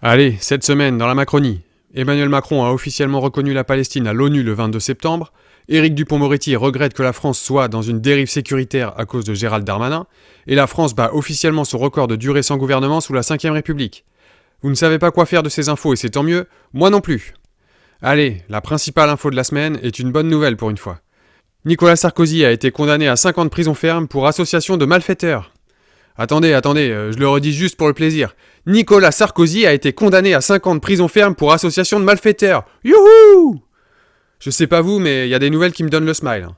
Allez, cette semaine, dans la Macronie, Emmanuel Macron a officiellement reconnu la Palestine à l'ONU le 22 septembre, Éric Dupond-Moretti regrette que la France soit dans une dérive sécuritaire à cause de Gérald Darmanin, et la France bat officiellement son record de durée sans gouvernement sous la Ve République. Vous ne savez pas quoi faire de ces infos et c'est tant mieux, moi non plus. Allez, la principale info de la semaine est une bonne nouvelle pour une fois. Nicolas Sarkozy a été condamné à 5 ans de prison ferme pour association de malfaiteurs. Attendez, je le redis juste pour le plaisir. Nicolas Sarkozy a été condamné à 5 ans de prison ferme pour association de malfaiteurs. Youhou! Je sais pas vous, mais il y a des nouvelles qui me donnent le smile.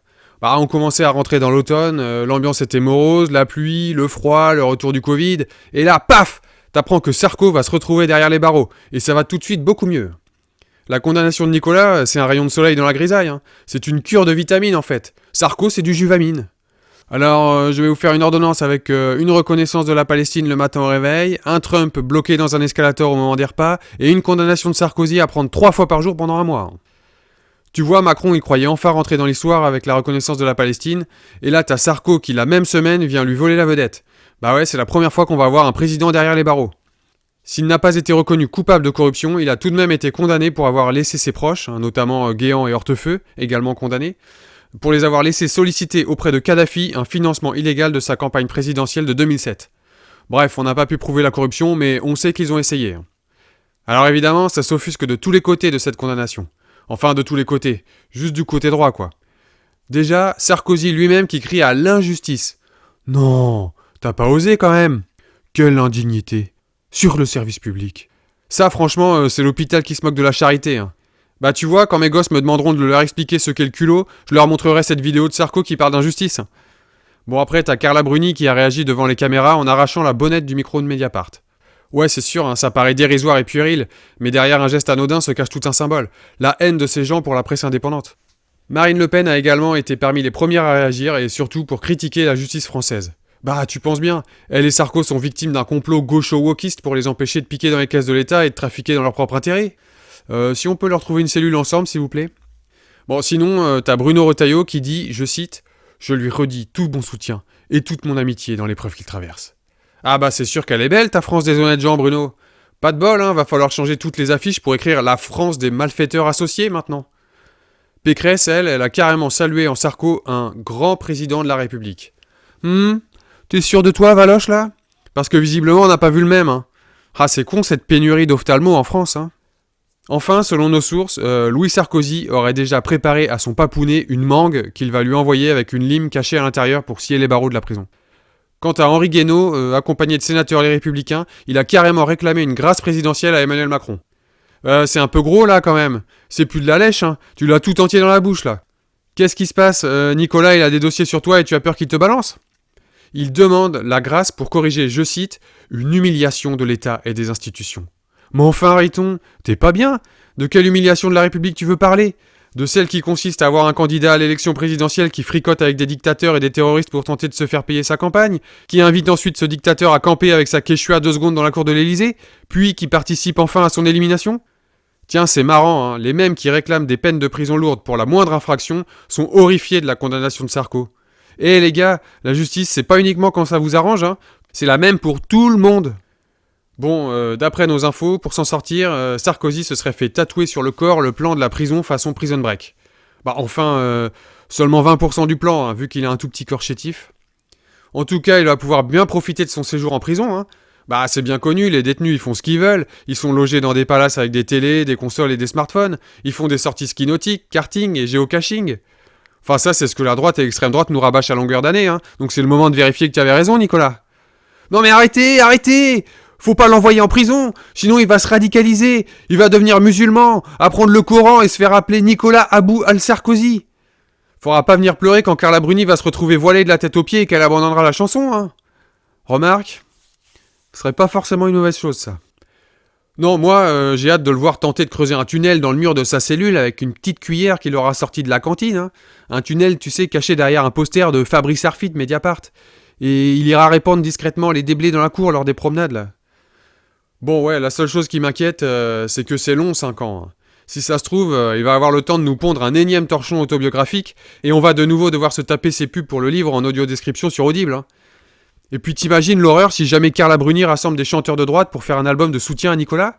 On commençait à rentrer dans l'automne, l'ambiance était morose, la pluie, le froid, le retour du Covid, et là, paf! T'apprends que Sarko va se retrouver derrière les barreaux, et ça va tout de suite beaucoup mieux. La condamnation de Nicolas, c'est un rayon de soleil dans la grisaille, hein. C'est une cure de vitamines en fait. Sarko, c'est du Juvamine. Alors, je vais vous faire une ordonnance avec une reconnaissance de la Palestine le matin au réveil, un Trump bloqué dans un escalator au moment des repas, et une condamnation de Sarkozy à prendre 3 fois par jour pendant un mois. Tu vois, Macron, il croyait enfin rentrer dans l'histoire avec la reconnaissance de la Palestine, et là, t'as Sarko qui, la même semaine, vient lui voler la vedette. Bah ouais, c'est la première fois qu'on va avoir un président derrière les barreaux. S'il n'a pas été reconnu coupable de corruption, il a tout de même été condamné pour avoir laissé ses proches, notamment Guéant et Hortefeux, également condamnés, pour les avoir laissés solliciter auprès de Kadhafi un financement illégal de sa campagne présidentielle de 2007. Bref, on n'a pas pu prouver la corruption, mais on sait qu'ils ont essayé. Alors évidemment, ça s'offusque de tous les côtés de cette condamnation. Enfin, de tous les côtés. Juste du côté droit, quoi. Déjà, Sarkozy lui-même qui crie à l'injustice. Non, t'as pas osé quand même. Quelle indignité. Sur le service public. Ça, franchement, c'est l'hôpital qui se moque de la charité, hein. Bah tu vois, quand mes gosses me demanderont de leur expliquer ce qu'est le culot, je leur montrerai cette vidéo de Sarko qui parle d'injustice. Bon après, t'as Carla Bruni qui a réagi devant les caméras en arrachant la bonnette du micro de Mediapart. Ouais, c'est sûr, hein, ça paraît dérisoire et puéril, mais derrière un geste anodin se cache tout un symbole. La haine de ces gens pour la presse indépendante. Marine Le Pen a également été parmi les premières à réagir et surtout pour critiquer la justice française. Bah tu penses bien, elle et Sarko sont victimes d'un complot gaucho-wokiste pour les empêcher de piquer dans les caisses de l'État et de trafiquer dans leur propre intérêt. Si on peut leur trouver une cellule ensemble, s'il vous plaît. Bon, sinon, t'as Bruno Retailleau qui dit, je cite, « Je lui redis tout mon soutien et toute mon amitié dans l'épreuve qu'il traverse. » Ah bah c'est sûr qu'elle est belle, ta France des honnêtes gens, Bruno. Pas de bol, hein, va falloir changer toutes les affiches pour écrire « La France des malfaiteurs associés » maintenant. Pécresse, elle a carrément salué en Sarko un grand président de la République. T'es sûr de toi, Valoche, là? Parce que visiblement, on n'a pas vu le même, hein. Ah, c'est con cette pénurie d'ophtalmo en France, hein. Enfin, selon nos sources, Louis Sarkozy aurait déjà préparé à son papounet une mangue qu'il va lui envoyer avec une lime cachée à l'intérieur pour scier les barreaux de la prison. Quant à Henri Guénaud, accompagné de sénateurs Les Républicains, il a carrément réclamé une grâce présidentielle à Emmanuel Macron. C'est un peu gros là quand même, c'est plus de la lèche, hein. Tu l'as tout entier dans la bouche là. Qu'est-ce qui se passe? Nicolas il a des dossiers sur toi et tu as peur qu'il te balance? Il demande la grâce pour corriger, je cite, une humiliation de l'État et des institutions. Mais enfin, Riton, t'es pas bien? De quelle humiliation de la République tu veux parler? De celle qui consiste à avoir un candidat à l'élection présidentielle qui fricote avec des dictateurs et des terroristes pour tenter de se faire payer sa campagne, qui invite ensuite ce dictateur à camper avec sa quechua 2 secondes dans la cour de l'Élysée, puis qui participe enfin à son élimination? Tiens, c'est marrant, hein, les mêmes qui réclament des peines de prison lourdes pour la moindre infraction sont horrifiés de la condamnation de Sarko. Eh les gars, la justice c'est pas uniquement quand ça vous arrange, hein, c'est la même pour tout le monde. Bon, d'après nos infos, pour s'en sortir, Sarkozy se serait fait tatouer sur le corps le plan de la prison façon Prison Break. Seulement 20% du plan, hein, vu qu'il a un tout petit corps chétif. En tout cas, il va pouvoir bien profiter de son séjour en prison, hein. C'est bien connu, les détenus, ils font ce qu'ils veulent. Ils sont logés dans des palaces avec des télés, des consoles et des smartphones. Ils font des sorties ski nautiques, karting et géocaching. Enfin, ça, c'est ce que la droite et l'extrême droite nous rabâchent à longueur d'année, hein. Donc c'est le moment de vérifier que tu avais raison, Nicolas. Non mais arrêtez! Faut pas l'envoyer en prison, sinon il va se radicaliser, il va devenir musulman, apprendre le Coran et se faire appeler Nicolas Abou al-Sarkozy. Faudra pas venir pleurer quand Carla Bruni va se retrouver voilée de la tête aux pieds et qu'elle abandonnera la chanson, hein. Remarque, ce serait pas forcément une mauvaise chose, ça. Non, moi, j'ai hâte de le voir tenter de creuser un tunnel dans le mur de sa cellule avec une petite cuillère qu'il aura sortie de la cantine, hein. Un tunnel, tu sais, caché derrière un poster de Fabrice Arfi de Mediapart. Et il ira répandre discrètement les déblais dans la cour lors des promenades, là. Bon, ouais, la seule chose qui m'inquiète, c'est que c'est long, 5 ans. Hein. Si ça se trouve, il va avoir le temps de nous pondre un énième torchon autobiographique, et on va de nouveau devoir se taper ses pubs pour le livre en audio-description sur Audible. Hein. Et puis t'imagines l'horreur si jamais Carla Bruni rassemble des chanteurs de droite pour faire un album de soutien à Nicolas?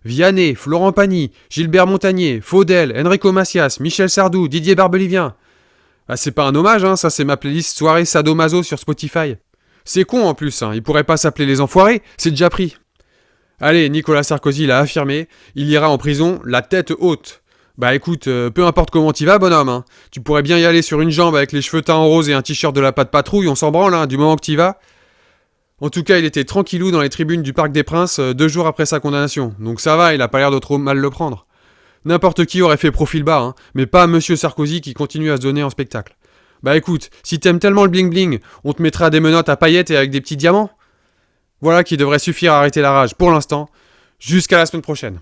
Vianney, Florent Pagny, Gilbert Montagnier, Faudel, Enrico Macias, Michel Sardou, Didier Barbelivien. Ah, c'est pas un hommage, hein, ça c'est ma playlist soirée sadomaso sur Spotify. C'est con en plus, hein, il pourrait pas s'appeler Les Enfoirés, c'est déjà pris. Allez, Nicolas Sarkozy l'a affirmé, il ira en prison la tête haute. Bah écoute, peu importe comment t'y vas, bonhomme, hein. Tu pourrais bien y aller sur une jambe avec les cheveux teints en rose et un t-shirt de la patte patrouille, on s'en branle, hein, du moment que t'y vas. En tout cas, il était tranquillou dans les tribunes du Parc des Princes 2 jours après sa condamnation, donc ça va, il a pas l'air de trop mal le prendre. N'importe qui aurait fait profil bas, hein, mais pas Monsieur Sarkozy qui continue à se donner en spectacle. Bah écoute, si t'aimes tellement le bling bling, on te mettra des menottes à paillettes et avec des petits diamants. Voilà qui devrait suffire à arrêter la rage pour l'instant. Jusqu'à la semaine prochaine.